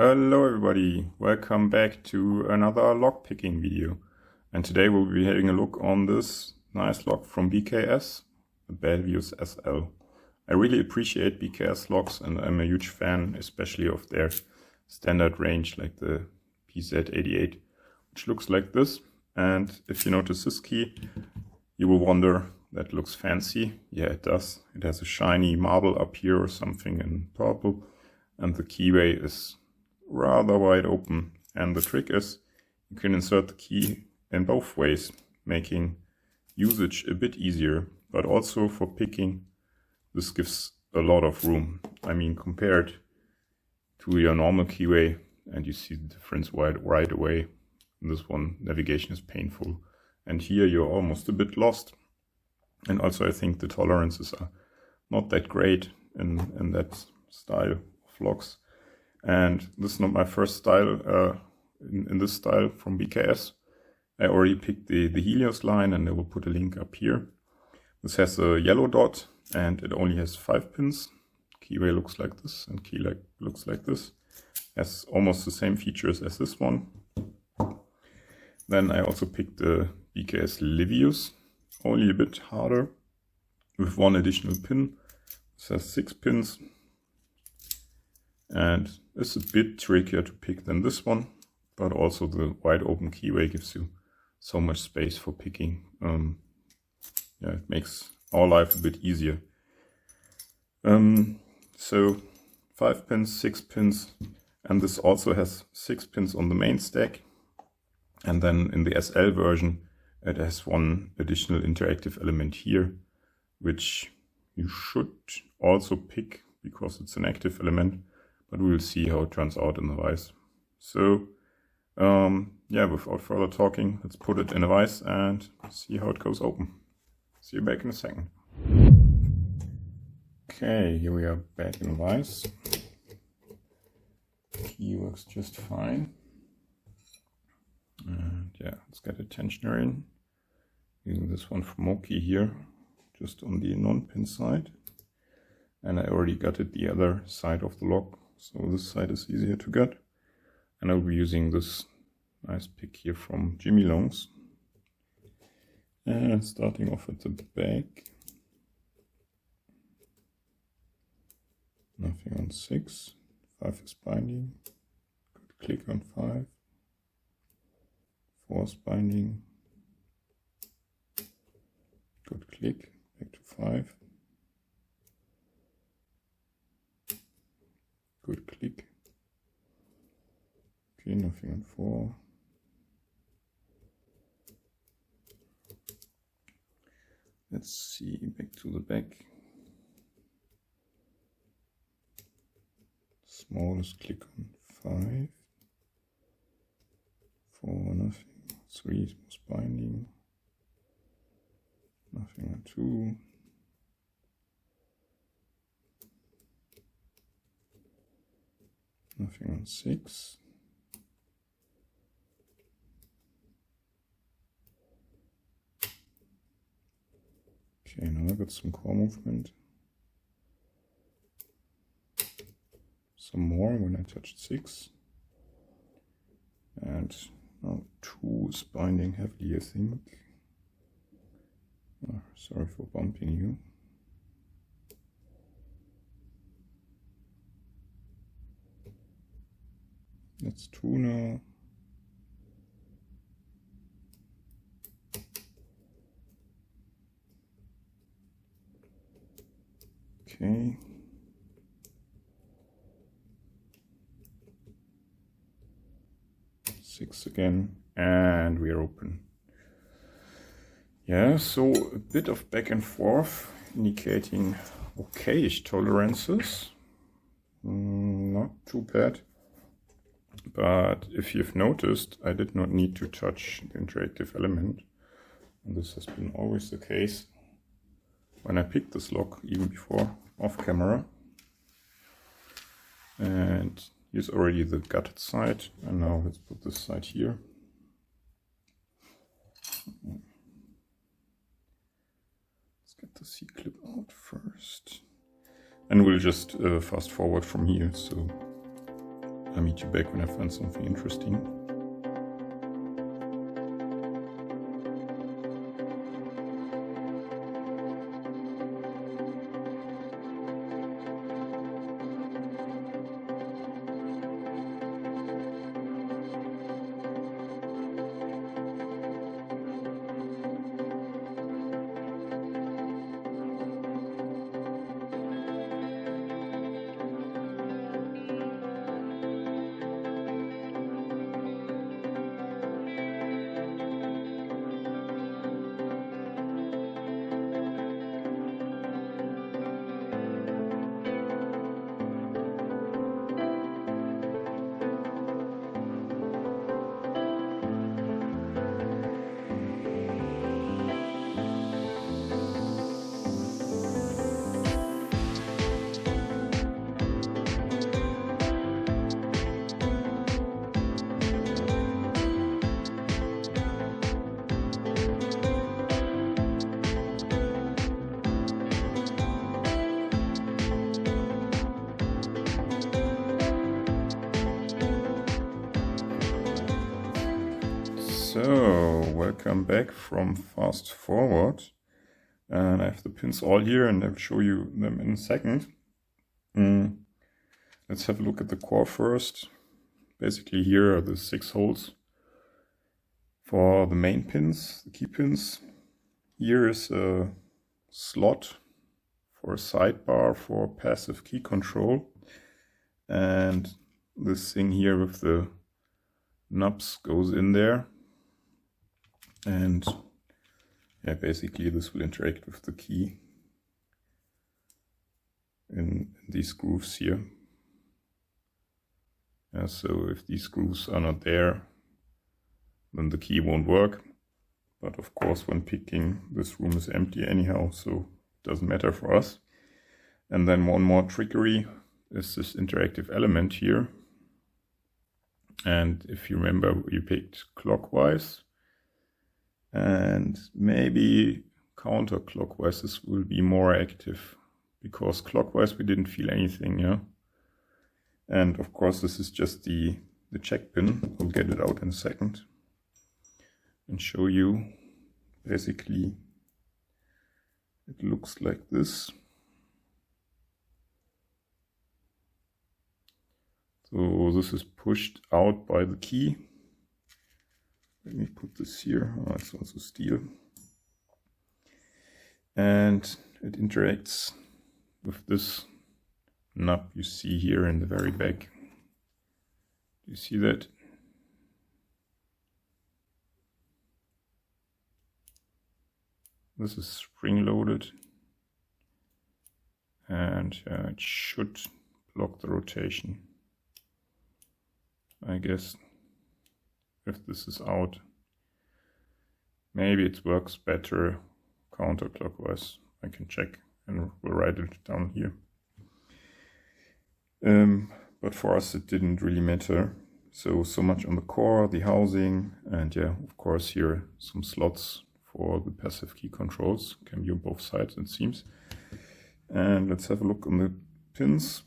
Hello everybody, welcome back to another lockpicking video. And today we'll be having a look on this nice lock from BKS Belvius SL. I really appreciate BKS locks and I'm a huge fan, especially of their standard range like the PZ88, which looks like this. And if you notice this key, you will wonder, that looks fancy. Yeah, it does. It has a shiny marble up here or something in purple, and the keyway is rather wide open. And the trick is you can insert the key in both ways, making usage a bit easier, but also for picking, this gives a lot of room. I mean, compared to your normal keyway, and you see the difference right away. In this one, navigation is painful, and here you're almost a bit lost. And also I think the tolerances are not that great in that style of locks. And this is not my first style, in this style from BKS. I already picked the Helios line, and I will put a link up here. This has a yellow dot and it only has 5 pins. Keyway looks like this and key looks like this. Has almost the same features as this one. Then I also picked the BKS Livius, only a bit harder, with 1 additional pin. This has 6 pins. And it's a bit trickier to pick than this one, but also the wide open keyway gives you so much space for picking. Yeah, it makes our life a bit easier. So 5 pins, 6 pins, and this also has 6 pins on the main stack. And then in the SL version, it has 1 additional interactive element here, which you should also pick because it's an active element. But we will see how it turns out in the vise. So, yeah, without further talking, let's put it in a vise and see how it goes open. See you back in a second. Okay, here we are back in the vise. Key works just fine. And yeah, let's get a tensioner in. Using this one from Moki here, just on the non-pin side. And I already got it the other side of the lock. So this side is easier to get, and I'll be using this nice pick here from Jimmy Longs. And starting off at the back, nothing on 6, 5 is binding, good click on 5, 4 is binding, good click, back to 5. Good click. Okay, nothing on 4. Let's see, back to the back. Smallest click on 5. 4, nothing. 3 was binding. Nothing on 2. Nothing on 6. Okay, now I got some core movement. Some more when I touched 6. And now 2 is binding heavily, I think. Oh, sorry for bumping you. That's 2 now. Okay. Six again, and we are open. Yeah, so a bit of back and forth, indicating okayish tolerances. Not too bad. But if you've noticed, I did not need to touch the interactive element. And this has been always the case when I picked this lock, even before off camera. And here's already the gutted side. And now let's put this side here. Let's get the C-clip out first. And we'll just fast forward from here. So I'll meet you back when I find something interesting. So, welcome back from fast forward, and I have the pins all here and I'll show you them in a second. Let's have a look at the core first. Basically here are the 6 holes for the main pins, the key pins. Here is a slot for a sidebar for passive key control, and this thing here with the knobs goes in there. And yeah, basically this will interact with the key in these grooves here. Yeah, so if these grooves are not there, then the key won't work. But of course, when picking, this room is empty anyhow, so it doesn't matter for us. And then one more trickery is this interactive element here. And if you remember, you picked clockwise. And maybe counterclockwise this will be more active, because clockwise we didn't feel anything, yeah. And of course this is just the check pin. We'll get it out in a second and show you. Basically it looks like this. So this is pushed out by the key. Let me put this here. Oh, it's also steel. And it interacts with this knob you see here in the very back. Do you see that? This is spring loaded. And it should block the rotation, I guess. If this is out, maybe it works better counterclockwise. I can check and we'll write it down here. But for us it didn't really matter. So much on the core, the housing, and yeah, of course here some slots for the passive key controls. Can be on both sides, it seems. And let's have a look on the pins.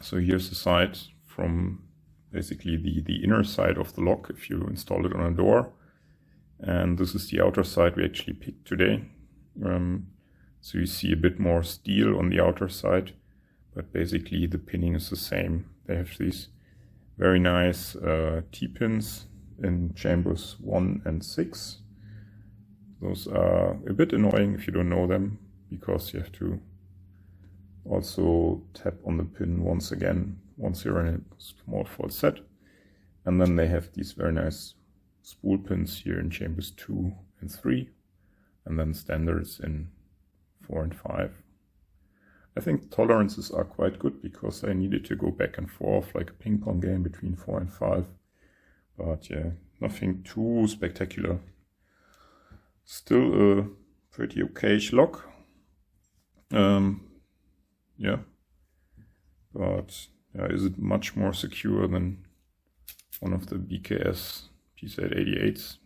So here's the side from basically the inner side of the lock if you install it on a door, and this is the outer side we actually picked today. So you see a bit more steel on the outer side, but basically the pinning is the same. They have these very nice T-pins in chambers 1 and 6. Those are a bit annoying if you don't know them, because you have to also tap on the pin once again once you're in a small falset. And then they have these very nice spool pins here in chambers 2 and 3, and then standards in 4 and 5. I think tolerances are quite good, because I needed to go back and forth like a ping pong game between 4 and 5. But yeah, nothing too spectacular. Still a pretty okay-ish lock. Yeah, but yeah, is it much more secure than one of the BKS P88s?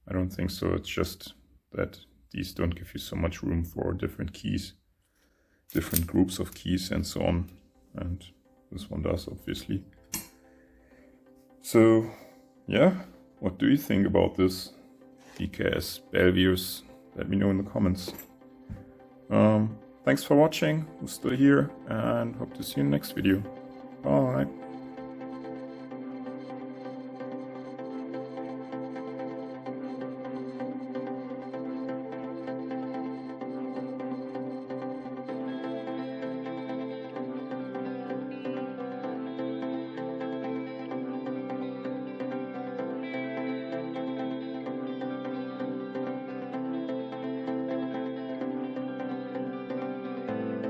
I don't think so. It's just that these don't give you so much room for different keys, different groups of keys and so on. And This one does, obviously. So, yeah, what do you think about this BKS Belvius? Let me know in the comments. Thanks for watching, who's still here, and hope to see you in the next video. Bye!